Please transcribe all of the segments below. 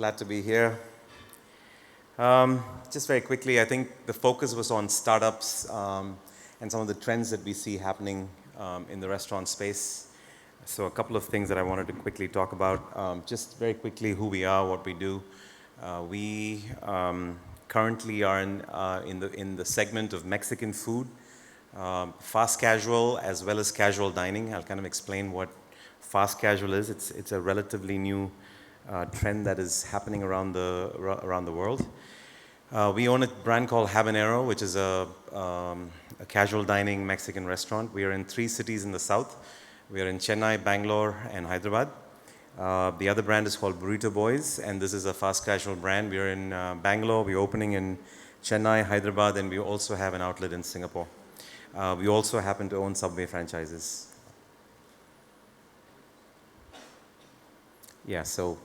Glad to be here. Just very quickly, I think the focus was on startups and some of the trends that we see happening in the restaurant space. So a couple of things that I wanted to quickly talk about. Just very quickly, who we are, what we do. We currently are in the segment of Mexican food, fast casual as well as casual dining. I'll kind of explain what fast casual is. It's a relatively new trend that is happening around the world. We own a brand called Habanero, which is a casual dining Mexican restaurant. We are in 3 cities in the south. We are in Chennai, Bangalore, and Hyderabad. The other brand is called Burrito Boys, and this is a fast casual brand. We are in Bangalore. We're opening in Chennai, Hyderabad, and we also have an outlet in Singapore. We also happen to own Subway franchises. Yeah, so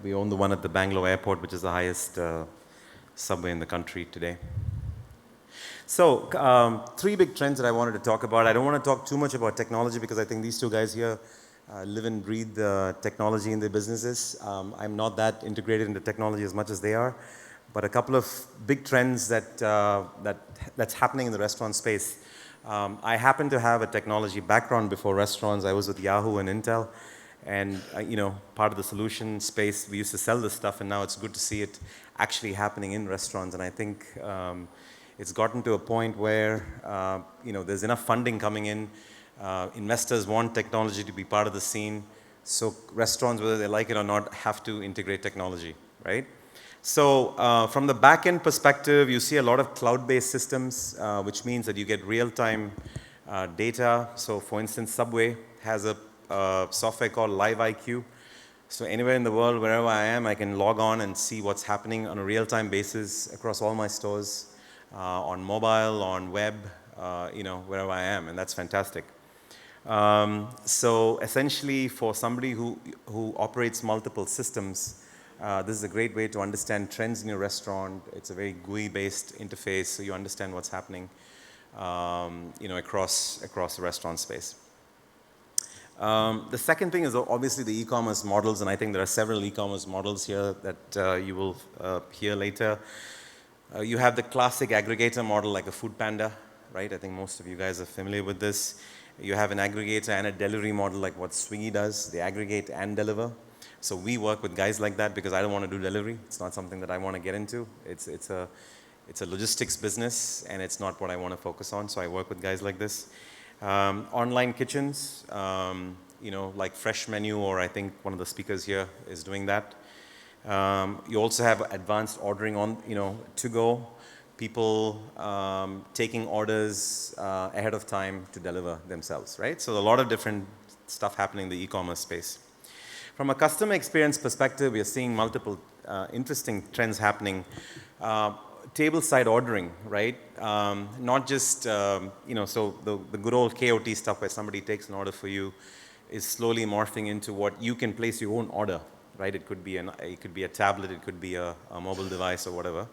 we own the one at the Bangalore airport, which is the highest subway in the country today. So 3 big trends that I wanted to talk about. I don't want to talk too much about technology because I think these 2 guys here live and breathe technology in their businesses. I'm not that integrated into technology as much as they are, but a couple of big trends that's happening in the restaurant space. I happen to have a technology background before restaurants. I was with Yahoo and Intel. And, part of the solution space, we used to sell this stuff, and now it's good to see it actually happening in restaurants. And I think it's gotten to a point where, there's enough funding coming in. Investors want technology to be part of the scene. So restaurants, whether they like it or not, have to integrate technology, right? So from the back-end perspective, you see a lot of cloud-based systems, which means that you get real-time data. So, for instance, Subway has a software called Live IQ. So anywhere in the world, wherever I am, I can log on and see what's happening on a real-time basis across all my stores, on mobile, on web, wherever I am, and that's fantastic. So essentially, for somebody who operates multiple systems, this is a great way to understand trends in your restaurant. It's a very GUI-based interface, so you understand what's happening, across the restaurant space. The second thing is obviously the e-commerce models, and I think there are several e-commerce models here that you will hear later. You have the classic aggregator model like a Food Panda, right? I think most of you guys are familiar with this. You have an aggregator and a delivery model like what Swiggy does. They aggregate and deliver. So we work with guys like that because I don't want to do delivery. It's not something that I want to get into. It's a logistics business, and it's not what I want to focus on, so I work with guys like this. Online kitchens, like Fresh Menu, or I think one of the speakers here is doing that. You also have advanced ordering on, to go. People taking orders ahead of time to deliver themselves, right? So a lot of different stuff happening in the e-commerce space. From a customer experience perspective, we are seeing multiple interesting trends happening. Table-side ordering, right? Not just, so the good old KOT stuff where somebody takes an order for you is slowly morphing into what you can place your own order, right? It could be a tablet, it could be a mobile device or whatever.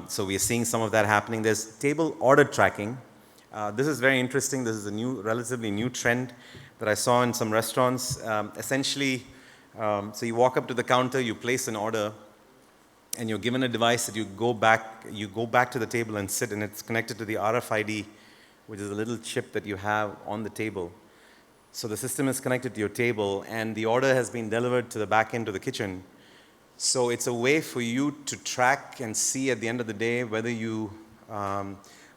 So we are seeing some of that happening. There's table order tracking. This is very interesting. This is a relatively new trend that I saw in some restaurants. Essentially, so you walk up to the counter, you place an order, and you're given a device that you go back to the table and sit, and it's connected to the RFID, which is a little chip that you have on the table. So the system is connected to your table, and the order has been delivered to the back end of the kitchen. So it's a way for you to track and see at the end of the day whether you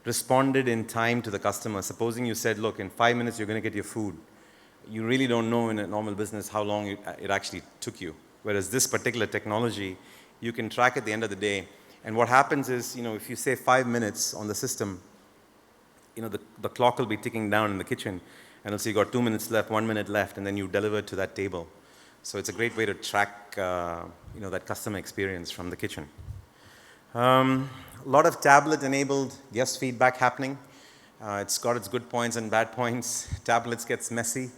responded in time to the customer. Supposing you said, look, in 5 minutes you're going to get your food. You really don't know in a normal business how long it actually took you. Whereas this particular technology, you can track at the end of the day. And what happens is, if you say 5 minutes on the system, the clock will be ticking down in the kitchen. And it'll say you got 2 minutes left, 1 minute left, and then you deliver to that table. So it's a great way to track, that customer experience from the kitchen. A lot of tablet-enabled guest feedback happening. It's got its good points and bad points. Tablets gets messy.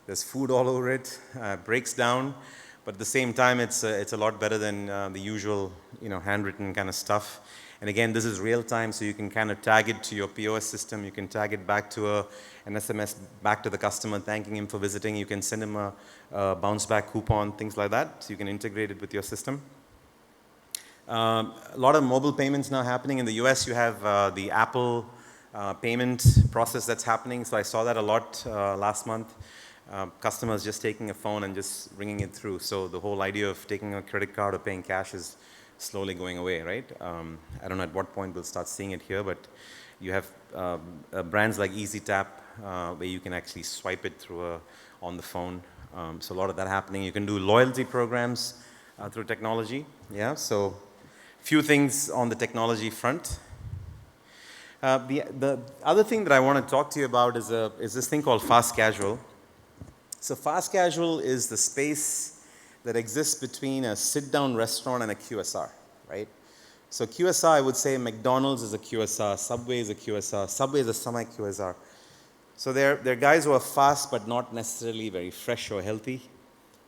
There's food all over it. Breaks down. But at the same time, it's a lot better than the usual, handwritten kind of stuff. And again, this is real time, so you can kind of tag it to your POS system. You can tag it back to an SMS back to the customer, thanking him for visiting. You can send him a bounce back coupon, things like that. So you can integrate it with your system. A lot of mobile payments now happening. In the US, you have the Apple payment process that's happening. So I saw that a lot last month. Customers just taking a phone and just ringing it through. So the whole idea of taking a credit card or paying cash is slowly going away, right? I don't know at what point we'll start seeing it here, but you have brands like EasyTap where you can actually swipe it through on the phone. So a lot of that happening. You can do loyalty programs through technology. Yeah, so few things on the technology front. The other thing that I want to talk to you about is this thing called fast casual. So fast casual is the space that exists between a sit-down restaurant and a QSR, right? So QSR, I would say McDonald's is a QSR, Subway is a QSR, Subway is a semi-QSR. So they're guys who are fast but not necessarily very fresh or healthy.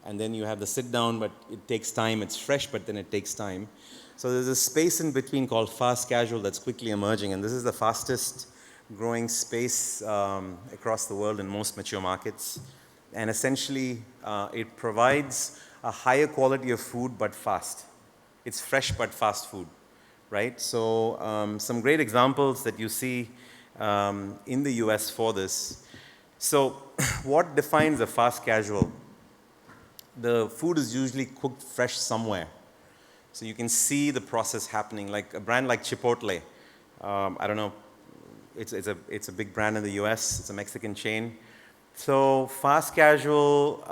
And then you have the sit-down, but it takes time. It's fresh, but then it takes time. So there's a space in between called fast casual that's quickly emerging, and this is the fastest growing space across the world in most mature markets. And essentially, it provides a higher quality of food, but fast. It's fresh, but fast food, right? So some great examples that you see in the US for this. So what defines a fast casual? The food is usually cooked fresh somewhere. So you can see the process happening, like a brand like Chipotle. I don't know, it's a big brand in the US, it's a Mexican chain. So fast casual,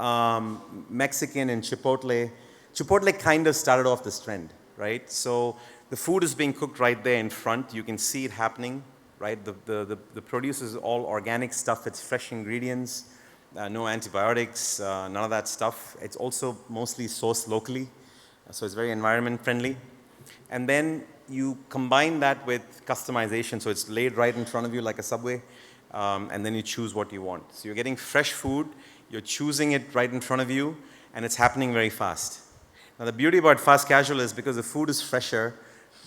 Mexican and Chipotle kind of started off this trend, right? So the food is being cooked right there in front. You can see it happening, right? The produce is all organic stuff. It's fresh ingredients, no antibiotics, none of that stuff. It's also mostly sourced locally, so it's very environment friendly. And then you combine that with customization, so it's laid right in front of you like a Subway. And then you choose what you want. So you're getting fresh food, you're choosing it right in front of you, and it's happening very fast. Now the beauty about fast casual is because the food is fresher,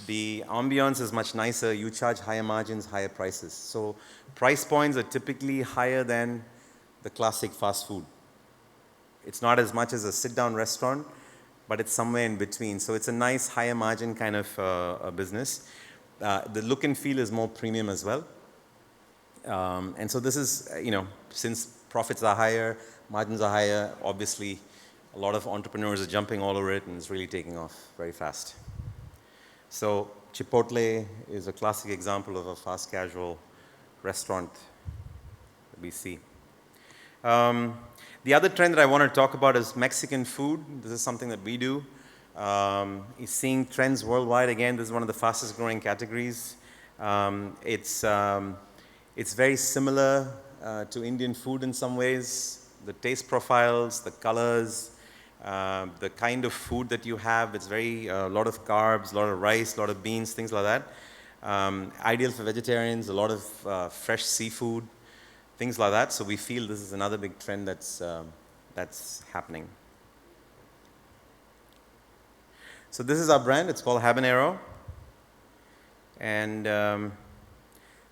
the ambiance is much nicer, you charge higher margins, higher prices. So price points are typically higher than the classic fast food. It's not as much as a sit-down restaurant, but it's somewhere in between. So it's a nice higher margin kind of a business. The look and feel is more premium as well. And so this is, since profits are higher, margins are higher, obviously a lot of entrepreneurs are jumping all over it and it's really taking off very fast. So Chipotle is a classic example of a fast casual restaurant that we see. The other trend that I want to talk about is Mexican food. This is something that we do. You're seeing trends worldwide. Again, this is one of the fastest growing categories. It's very similar to Indian food in some ways. The taste profiles, the colors, the kind of food that you have. It's a lot of carbs, a lot of rice, a lot of beans, things like that. Ideal for vegetarians, a lot of fresh seafood, things like that. So we feel this is another big trend that's happening. So this is our brand. It's called Habanero. And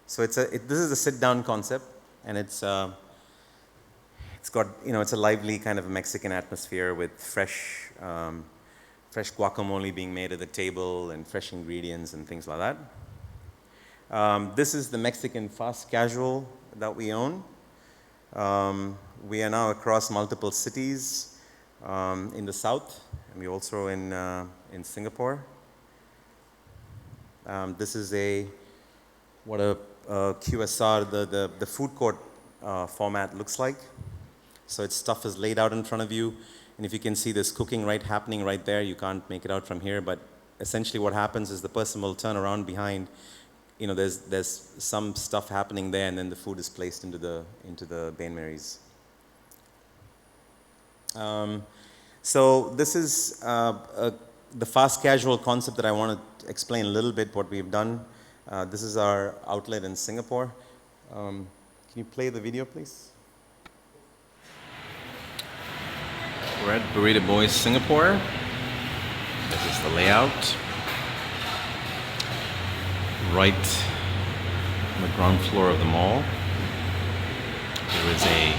so this is a sit-down concept, and it's got, it's a lively kind of Mexican atmosphere with fresh guacamole being made at the table and fresh ingredients and things like that. This is the Mexican fast casual that we own. We are now across multiple cities in the south, and we're also in Singapore. This is what a QSR, the food court format looks like. So its stuff is laid out in front of you, and if you can see this cooking happening right there, you can't make it out from here, but essentially what happens is the person will turn around behind, there's some stuff happening there, and then the food is placed into the bain maries. So this is the fast casual concept that I want to explain a little bit what we've done. This is our outlet in Singapore. Can you play the video, please? We're at Burrito Boys, Singapore. This is the layout. right on the ground floor of the mall. There is a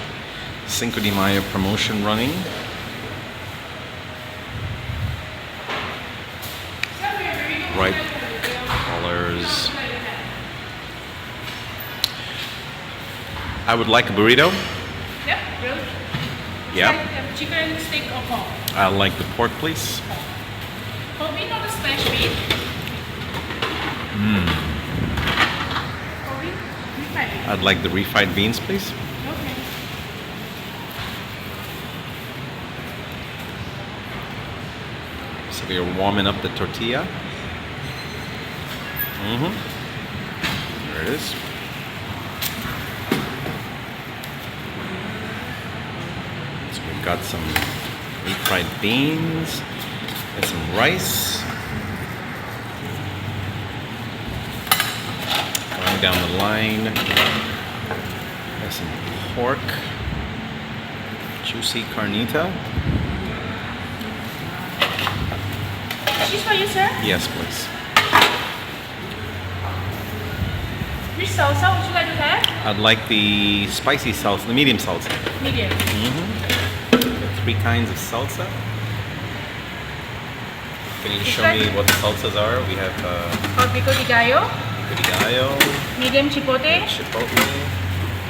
Cinco de Mayo promotion running. Right colors. I would like a burrito. Yep, grilled. Yep. Like chicken, steak, or pork? I like the pork, please. Pork meat or the smash meat? Pork meat? Refried meat. I'd like the refried beans, please. Okay. So we are warming up the tortilla. There it is. So we've got some refried beans and some rice. Going down the line, there's some pork, juicy carnita. Cheese for you, sir? Yes, please. Which salsa would you like to have? I'd like the spicy salsa, the medium salsa. Medium. The 3 kinds of salsa. Can you show me what the salsas are? We have Hot pico de gallo, pico de gallo, medium chipotle, chipotle,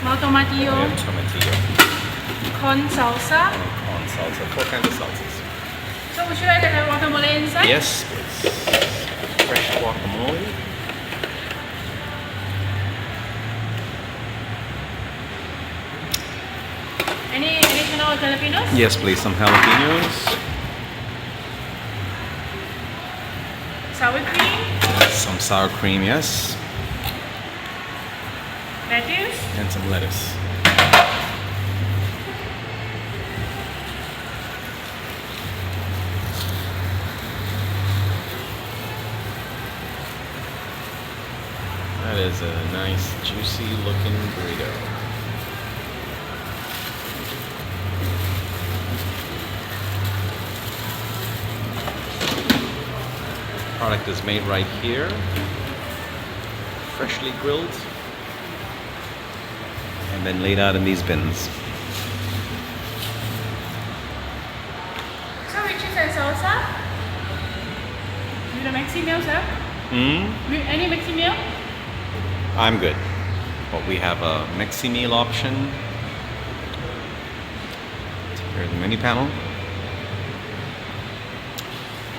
mal tomatillo, and tomatillo, corn salsa. and corn salsa. 4 kinds of salsas. So would you like to have guacamole inside? Yes, please. Fresh guacamole. Any additional jalapenos? Yes, please. Some jalapenos, Sour cream, some sour cream, yes, lettuce, and some lettuce. That is a nice, juicy looking burrito. Product is made right here, freshly grilled, and then laid out in these bins. so with cheese and salsa. With a maxi meal, sir? With any maxi meal? I'm good. But we have a Mexi meal option. Here's the menu panel.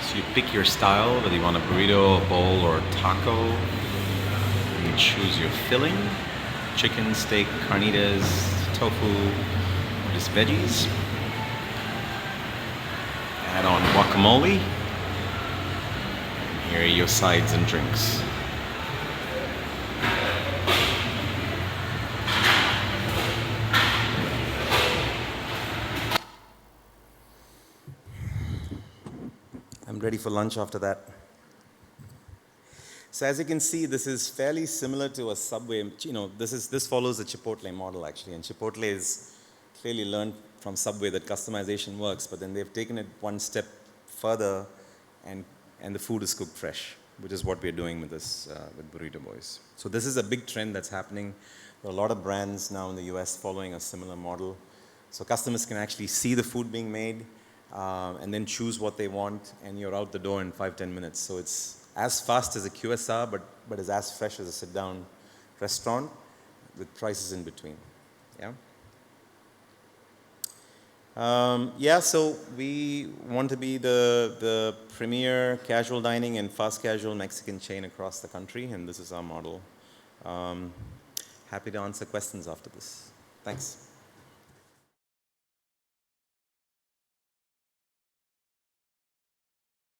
So you pick your style, whether you want a burrito, a bowl, or a taco. You choose your filling. Chicken, steak, carnitas, tofu, or just veggies. Add on guacamole. And here are your sides and drinks. I'm ready for lunch after that. So as you can see, this is fairly similar to a Subway. You know, this follows the Chipotle model actually, and Chipotle is clearly learned from Subway that customization works, but then they've taken it one step further, and the food is cooked fresh, which is what we're doing with this with Burrito Boys. So this is a big trend that's happening. There are a lot of brands now in the US following a similar model. So customers can actually see the food being made, and then choose what they want, and you're out the door in 5-10 minutes. So it's as fast as a QSR, but is as fresh as a sit-down restaurant with prices in between. Yeah. So we want to be the premier casual dining and fast casual Mexican chain across the country, and this is our model. Happy to answer questions after this. Thanks.